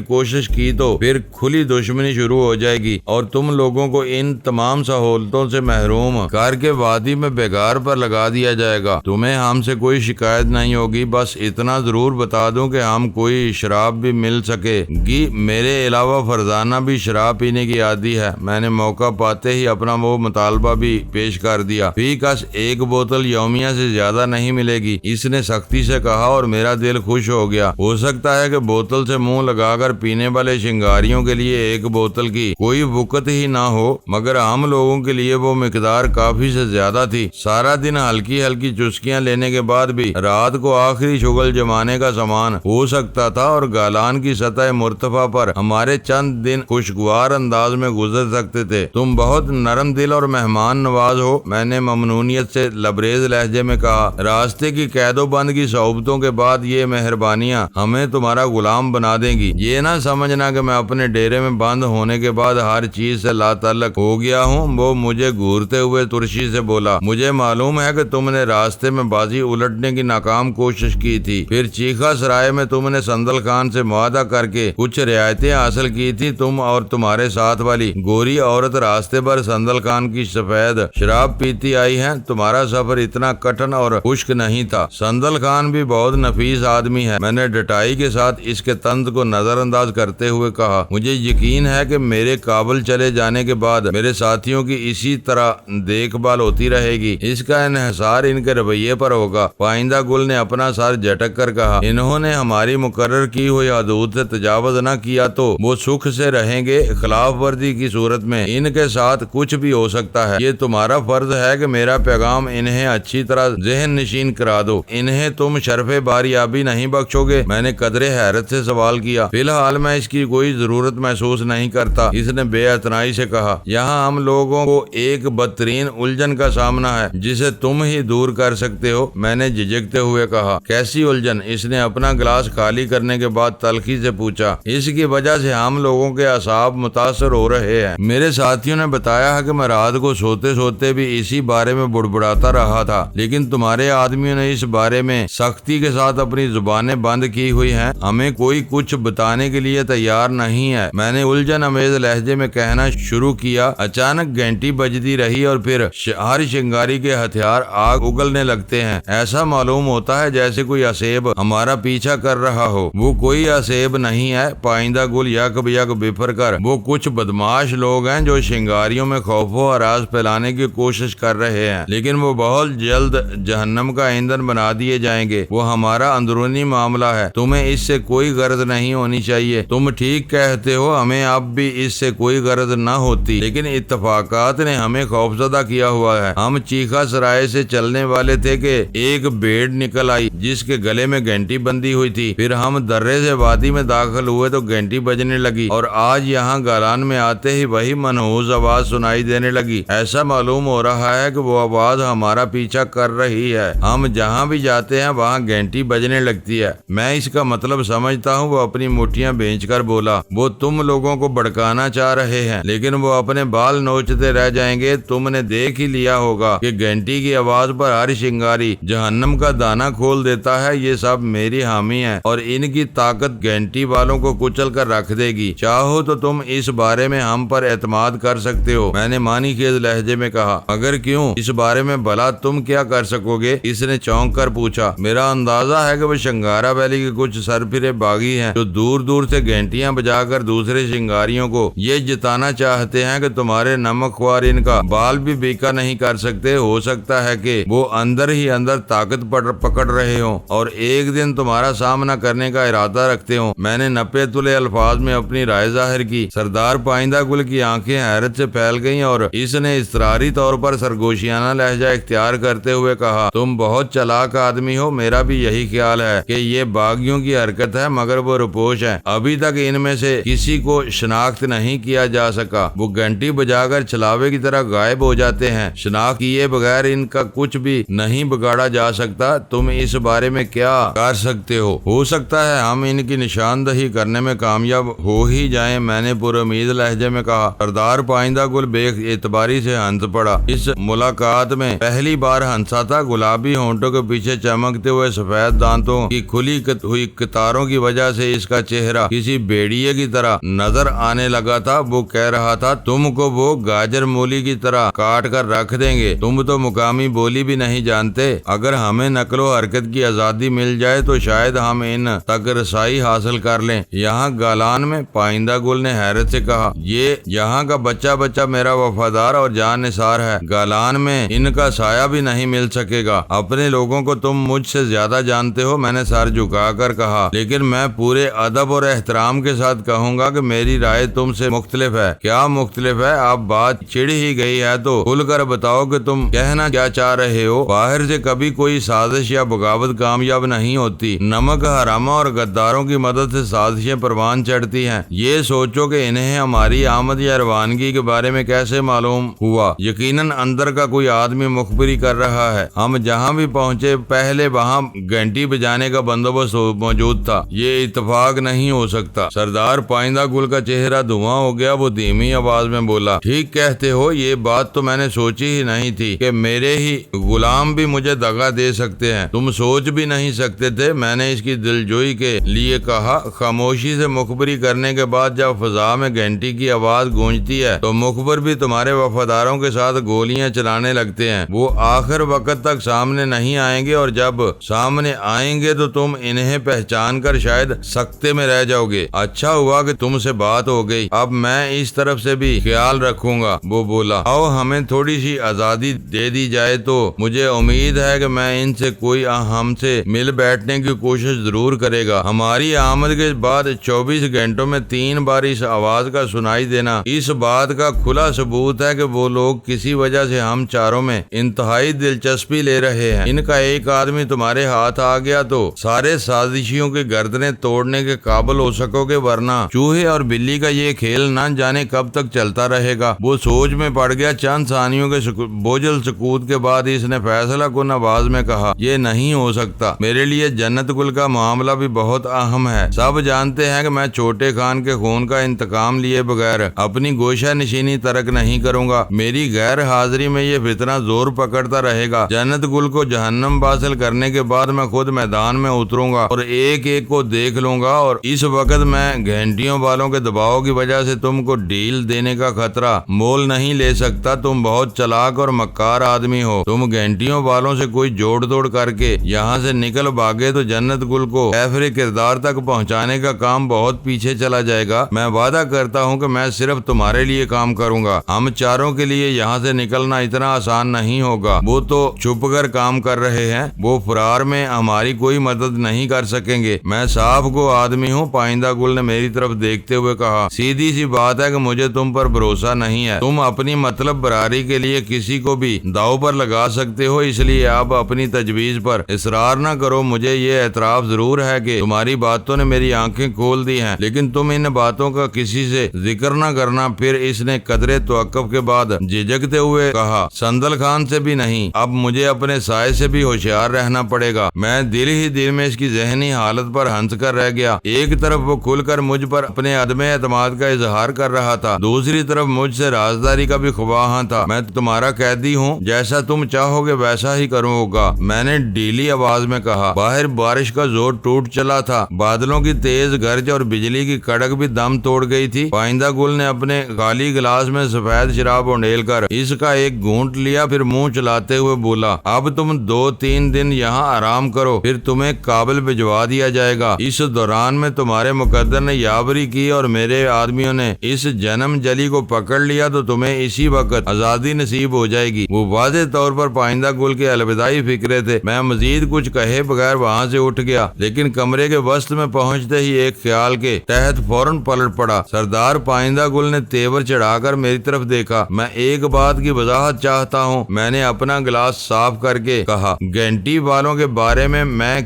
کوشش کی تو پھر کھلی دشمنی شروع ہو جائے گی اور تم لوگوں کو ان تمام سہولتوں سے محروم کر کے وادی میں بیگار پر لگا دیا جائے گا۔ تمہیں ہم سے کوئی شکایت نہیں ہوگی، بس اتنا ضرور بتا دوں کہ ہم کوئی شراب بھی مل سکے گی۔ میرے علاوہ فرزانہ بھی شراب پینے کی عادی ہے۔ میں نے موقع پاتے ہی اپنا وہ مطالبہ بھی پیش کر دیا۔ فی کس 1 بوتل یومیہ سے زیادہ نہیں ملے گی، اس نے سختی سے کہا اور میرا دل خوش ہو گیا۔ ہو سکتا ہے کہ بوتل سے منہ لگا کر پینے والے شنگاریوں کے لیے 1 بوتل کی کوئی وقت ہی نہ ہو، مگر ہم لوگوں کے لیے وہ مقدار کافی سے زیادہ تھی۔ سارا دن ہلکی چسکیاں لینے کے بعد بھی رات کو آخری شغل جمانے کا سامان ہو سکتا تھا اور گالان کی سطح مرتفع پر ہمارے چند دن خوشگوار انداز میں گزر سکتے تھے۔ تم بہت نرم دل اور مہمان نواز ہو، میں نے ممنونیت سے لبریز لہجے میں کہا۔ راستے کی قید و بند کی صحبتوں کے بعد یہ مہربانیاں ہمیں تمہارا غلام بنا دیں گی۔ یہ نہ سمجھنا کہ میں اپنے ڈیرے میں بند ہونے کے بعد ہر چیز سے لا تعلق ہو گیا ہوں۔ وہ مجھے گھورتے ہوئے ترشی سے بولا، مجھے معلوم ہے کہ تم نے راستے میں بازی الٹنے کی ناکام کوشش کی تھی، پھر چیخا سرائے میں تم نے سندل خان سے معاہدہ کر کے کچھ رعایتیں حاصل کی تھی۔ تم اور تمہارے ساتھ والی گوری عورت راستے پر سندل خان کی سفید شراب پیتی آئی ہیں۔ تمہارا سفر اتنا کٹھن اور خشک نہیں تھا۔ سندل خان بھی بہت نفیس آدمی ہے، میں نے ڈٹائی کے ساتھ اس کے طنز کو نظر انداز کرتے ہوئے کہا۔ مجھے یقین ہے کہ میرے کابل چلے جانے کے بعد میرے ساتھیوں کی اسی طرح دیکھ بھال ہوتی رہے گی، اس کا انحصار ان کے رویے پر ہوگا۔ پائندہ گل نے اپنا سر جھٹک کر کہا، انہوں نے ہماری مقرر کی ہوئی حدود سے تجاوز نہ کیا تو وہ سکھ سے رہیں گے، خلاف ورزی کی صورت میں ان کے ساتھ کچھ بھی ہو سکتا ہے۔ یہ تمہارا فرض ہے کہ میرا پیغام انہیں اچھی طرح ذہن نشین کرا دو۔ انہیں تم شرف باریابی نہیں بخشو گے؟ میں نے قدرے حیرت سے سوال کیا۔ فی الحال میں اس کی کوئی ضرورت محسوس نہیں کرتا، اس نے بے اعتنائی سے کہا۔ یہاں ہم لوگوں کو ایک بدترین الجھن کا سامنا ہے جسے تم ہی دور کر سکتے ہو، میں نے جھجکتے ہوئے کہا۔ کیسی الجھن؟ اس نے اپنا گلاس خالی کرنے کے بعد تلخی سے پوچھا۔ اس کی وجہ سے ہم لوگوں کے اعصاب متاثر ہو رہے ہیں۔ میرے ساتھیوں نے بتایا ہے کہ میں رات کو سوتے بھی اسی بارے میں بڑبڑاتا رہا تھا، لیکن تمہارے آدمیوں نے اس بارے میں سختی کے ساتھ اپنی زبانیں بند کی ہوئی ہیں۔ ہمیں کوئی کچھ بتانے کے لیے تیار نہیں ہے، میں نے الجھن امیز لہجے میں کہنا شروع کیا۔ اچانک گھنٹی بجتی رہی اور اور پھر ہر شنگاری کے ہتھیار آگ اگلنے لگتے ہیں۔ ایسا معلوم ہوتا ہے جیسے کوئی اسیب ہمارا پیچھا کر رہا ہو۔ وہ کوئی اسیب نہیں ہے، پائندہ گل یک بیک بفر کر وہ کچھ بدماش لوگ ہیں جو شنگاریوں میں خوف و ہراس پھیلانے کی کوشش کر رہے ہیں، لیکن وہ بہت جلد جہنم کا ایندھن بنا دیے جائیں گے۔ وہ ہمارا اندرونی معاملہ ہے، تمہیں اس سے کوئی غرض نہیں ہونی چاہیے۔ تم ٹھیک کہتے ہو، ہمیں اب بھی اس سے کوئی غرض نہ ہوتی، لیکن اتفاقات نے ہمیں خوفزدہ کیا ہوا ہے۔ ہم چیخا سرائے سے چلنے والے تھے کہ ایک بھیڑ نکل آئی جس کے گلے میں گھنٹی بندھی ہوئی تھی۔ پھر ہم درے سے وادی میں داخل ہوئے تو گھنٹی بجنے لگی، اور آج یہاں گالان میں آتے ہی وہی منحوس آواز سنائی دینے لگی۔ ایسا معلوم ہو رہا ہے کہ وہ آواز ہمارا پیچھا کر رہی ہے۔ ہم جہاں بھی جاتے ہیں وہاں گھنٹی بجنے لگتی ہے۔ میں اس کا مطلب سمجھتا ہوں۔ وہ اپنی مٹھیاں بھینچ کر بولا، وہ تم لوگوں کو بھڑکانا چاہ رہے ہیں، لیکن وہ اپنے بال نوچتے رہ جائیں گے۔ تم نے دیکھ ہی لیا ہوگا کہ گھنٹی کی آواز پر ہر شنگاری جہنم کا دانہ کھول دیتا ہے۔ یہ سب میری حامی ہیں اور ان کی طاقت گھنٹی والوں کو کچل کر رکھ دے گی۔ چاہو تو تم اس بارے میں ہم پر اعتماد کر سکتے ہو، میں نے معنی خیز لہجے میں کہا۔ مگر کیوں؟ اس بارے میں بھلا تم کیا کر سکو گے؟ اس نے چونک کر پوچھا۔ میرا اندازہ ہے کہ وہ شنگارا ویلی کے کچھ سرفرے باغی ہیں جو دور دور سے گھنٹیاں بجا کر دوسرے شنگاریوں کو یہ جتانا چاہتے ہیں کہ تمہارے نمک خوار ان کا بال بھی بیکا نہیں کر سکتے۔ ہو سکتا ہے کہ وہ اندر ہی اندر طاقت پکڑ رہے ہوں اور ایک دن تمہارا سامنا کرنے کا ارادہ رکھتے ہوں۔ میں نے نپے تلے الفاظ میں اپنی رائے ظاہر کی۔ سردار پائندہ گل کی آنکھیں حیرت سے پھیل گئیں اور اس نے اضطراری طور پر سرگوشیانہ لہجہ اختیار کرتے ہوئے کہا، تم بہت چلاک آدمی ہو۔ میرا بھی یہی خیال ہے کہ یہ باغیوں کی حرکت ہے، مگر وہ روپوش ہیں۔ ابھی تک ان میں سے کسی کو شناخت نہیں کیا جا سکا۔ وہ گھنٹی بجا کر چھلاوے کی طرح غائب ہو جاتے ہیں۔ شناخت کیے بغیر ان کا کچھ بھی نہیں بگاڑا جا سکتا۔ تم اس بارے میں کیا کر سکتے ہو سکتا ہے ہم ان کی نشاندہی کرنے میں کامیاب ہو ہی جائیں، میں نے پر امید لہجے میں کہا۔ سردار پائندہ گل بے اعتباری سے ہنس پڑا۔ اس ملاقات میں پہلی بار ہنسا تھا۔ گلابی ہونٹوں کے پیچھے چمکتے ہوئے سفید دانتوں کی کھلی ہوئی قطاروں کی وجہ سے اس کا چہرہ کسی بھیڑیے کی طرح نظر آنے لگا تھا۔ وہ کہہ رہا تھا، تم کو وہ گاجر مولی کی طرح کاٹ کر رکھ دیں گے۔ تم تو مقامی بولی بھی نہیں جانتے۔ اگر ہمیں نقل و حرکت کی آزادی مل جائے تو شاید ہم ان تک رسائی حاصل کر لیں۔ یہاں گالان میں، پائندہ گل نے حیرت سے کہا، یہ یہاں کا بچہ میرا وفادار اور جان نثار ہے۔ گالان میں ان کا سایہ بھی نہیں مل سکے گا۔ اپنے لوگوں کو تم مجھ سے زیادہ جانتے ہو، میں نے سر جھکا کر کہا، لیکن میں پورے ادب اور احترام کے ساتھ کہوں گا کہ میری رائے تم سے مختلف ہے۔ کیا مختلف ہے؟ اب بات چڑھ ہی گئی ہے تو کھل کر بتاؤ کہ تم کہنا کیا چاہ رہے ہو۔ باہر سے کبھی کوئی سازش یا بغاوت کامیاب نہیں ہوتی۔ نمک حرامہ اور غداروں کی مدد سے سازشیں پروان چڑھتی ہیں۔ یہ سوچو کہ انہیں ہماری آمد یا روانگی کے بارے میں کیسے معلوم ہوا؟ یقیناً اندر کا کوئی آدمی مخبری کر رہا ہے۔ ہم جہاں بھی پہنچے پہلے وہاں گھنٹی بجانے کا بندوبست موجود تھا۔ یہ اتفاق نہیں ہو سکتا۔ سردار پائندہ گل کا چہرہ دھواں ہو گیا۔ وہ دھیمی آواز میں بولا، ٹھیک کہتے ہو، یہ بات تو میں نے سوچی ہی نہیں تھی کہ میرے ہی غلام بھی مجھے دغا دے سکتے ہیں۔ تم سوچ بھی نہیں سکتے تھے۔ میں نے اس کی دلجوئی کے لیے کہا، خاموشی سے مخبری کرنے کے بعد جب فضا میں گھنٹی کی آواز گونجتی ہے تو مخبر بھی تمہارے وفاداروں کے ساتھ گولیاں چلانے لگتے ہیں۔ وہ آخر وقت تک سامنے نہیں آئیں گے، اور جب سامنے آئیں گے تو تم انہیں پہچان کر شاید سکتے میں رہ جاؤ گے۔ اچھا ہوا کہ تم سے بات ہو گئی، اب میں اس طرف سے بھی خیال رکھوں گا۔ وہ بولا، آؤ ہمیں تھوڑی سی آزادی دے دی جائے تو مجھے امید ہے کہ میں ان سے کوئی ہم سے مل بیٹھنے کی کوشش ضرور کرے گا۔ ہماری آمد کے بعد 24 گھنٹوں میں 3 بار اس آواز کا سنائی دینا اس بات کا کھلا ثبوت ہے کہ وہ لوگ کسی وجہ سے ہم چاروں میں انتہائی دلچسپی لے رہے ہیں۔ ان کا ایک آدمی تمہارے ہاتھ آ گیا تو سارے سازشیوں کے گردنیں توڑنے کے قابل ہو سکو گے، ورنہ چوہے اور بلی کا یہ کھیل نہ جانے کب تک چلتا رہے گا۔ وہ سوچ میں پڑ گیا۔ چند ثانیوں کے بوجھل سکوت کے بعد اس نے فیصلہ کن آواز میں کہا، یہ نہیں ہو سکتا۔ میرے لیے جنت گل کا معاملہ بھی بہت اہم ہے۔ سب جانتے ہیں کہ میں چھوٹے خان کے خون کا انتقام لیے بغیر اپنی گوشہ نشینی ترک نہیں کروں گا۔ میری غیر حاضری میں یہ فتنہ زور پکڑتا رہے گا۔ جنت گل کو جہنم حاصل کرنے کے بعد میں خود میدان میں اتروں گا اور ایک ایک کو دیکھ لوں گا، اور اس وقت میں گھنٹیوں والوں کے دباؤ کی وجہ سے تم کو ڈھیل دینے کا خطرہ مول نہیں لے سکتا۔ تم بہت چلاک اور مکار آدمی ہو. تم گھنٹیوں والوں سے کوئی جوڑ توڑ کر کے یہاں سے نکل بھاگے تو جنت گل کو کیفر کردار تک پہنچانے کا کام بہت پیچھے چلا جائے گا. میں وعدہ کرتا ہوں کہ میں صرف تمہارے لیے کام کروں گا. ہم چاروں کے لیے یہاں سے نکلنا اتنا آسان نہیں ہوگا. وہ تو چھپ کر کام کر رہے ہیں. وہ فرار میں ہماری کوئی مدد نہیں کر سکیں گے. میں صاحب کو آدمی ہوں. پائندہ گل نے میری طرف دیکھتے ہوئے کہا, سیدھی سی بات ہے کہ مجھے تم پر بھروسہ نہیں ہے. تم اپنی مطلب براری کے لیے کسی کو بھی داؤ پر لگا سکتے ہو, اس لیے اب اپنی تجویز پر اصرار نہ کرو. مجھے یہ اعتراف ضرور ہے کہ تمہاری باتوں نے میری آنکھیں کھول دی ہیں, لیکن تم ان باتوں کا کسی سے ذکر نہ کرنا. پھر اس نے قدرے توقف کے بعد جھجکتے ہوئے کہا, سندل خان سے بھی نہیں. اب مجھے اپنے سائے سے بھی ہوشیار رہنا پڑے گا. میں دل ہی دل میں اس کی ذہنی حالت پر ہنس کر رہ گیا. ایک طرف وہ کھل کر مجھ پر اپنے عدم اعتماد کا اظہار کر رہا تھا, دوسری طرف مجھ سے رازداری کا بھی خواہاں تھا. میں تمہارا قیدی ہوں, جیسا تم چاہو گے ویسا ہی کروں گا, میں نے ڈھیلی آواز میں کہا. باہر بارش کا زور ٹوٹ چلا تھا. بادلوں کی تیز گرج اور بجلی کی کڑک بھی دم توڑ گئی تھی. پائندہ گل نے اپنے خالی گلاس میں سفید شراب انڈیل کر اس کا ایک گھونٹ لیا, پھر منہ چلاتے ہوئے بولا, اب تم 2-3 دن یہاں آرام کرو, پھر تمہیں کابل بھجوا دیا جائے گا. اس دوران میں تمہارے مقدر نے یاوری کی اور میرے آدمیوں نے اس جنم جلی کو پکڑ لیا تو تمہیں اسی وقت آزادی نصیب ہو جائے گی. وہ واضح طور پر پائندہ گل کے الوداعی فکرے تھے. میں مزید کچھ کہے بغیر وہاں سے اٹھ گیا, لیکن کمرے کے وسط میں پہنچتے ہی ایک خیال کے تحت فوراً پلٹ پڑا. سردار پائندہ گل نے تیور چڑھا کر میری طرف دیکھا. میں ایک بات کی وضاحت چاہتا ہوں, میں نے اپنا گلاس صاف کر کے کہا. گھنٹی والوں کے بارے میں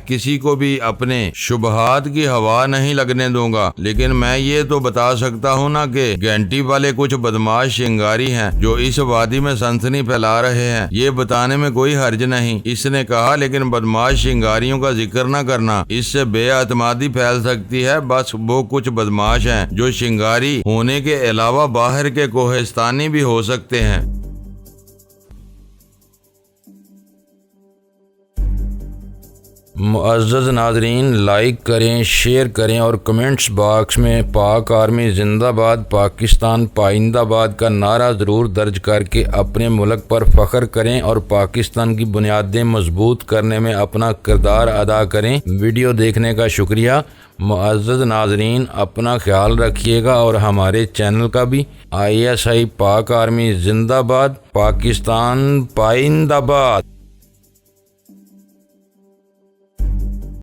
کسی کو بھی اپنے شبہات کی ہوا نہیں لگنے دوں گا, لیکن میں یہ تو بتا سکتا ہوں نا کہ گھنٹی والے کچھ بدماش شنگاری ہیں جو اس وادی میں سنسنی پھیلا رہے ہیں. یہ بتانے میں کوئی حرج نہیں, اس نے کہا, لیکن بدماش شنگاریوں کا ذکر نہ کرنا, اس سے بے اعتمادی پھیل سکتی ہے. بس وہ کچھ بدماش ہیں جو شنگاری ہونے کے علاوہ باہر کے کوہستانی بھی ہو سکتے ہیں. معزز ناظرین, لائک کریں, شیئر کریں اور کمنٹس باکس میں پاک آرمی زندہ باد, پاکستان پائندہ باد کا نعرہ ضرور درج کر کے اپنے ملک پر فخر کریں اور پاکستان کی بنیادیں مضبوط کرنے میں اپنا کردار ادا کریں. ویڈیو دیکھنے کا شکریہ. معزز ناظرین, اپنا خیال رکھیے گا اور ہمارے چینل کا بھی. ISI پاک آرمی زندہ باد, پاکستان پائندہ باد.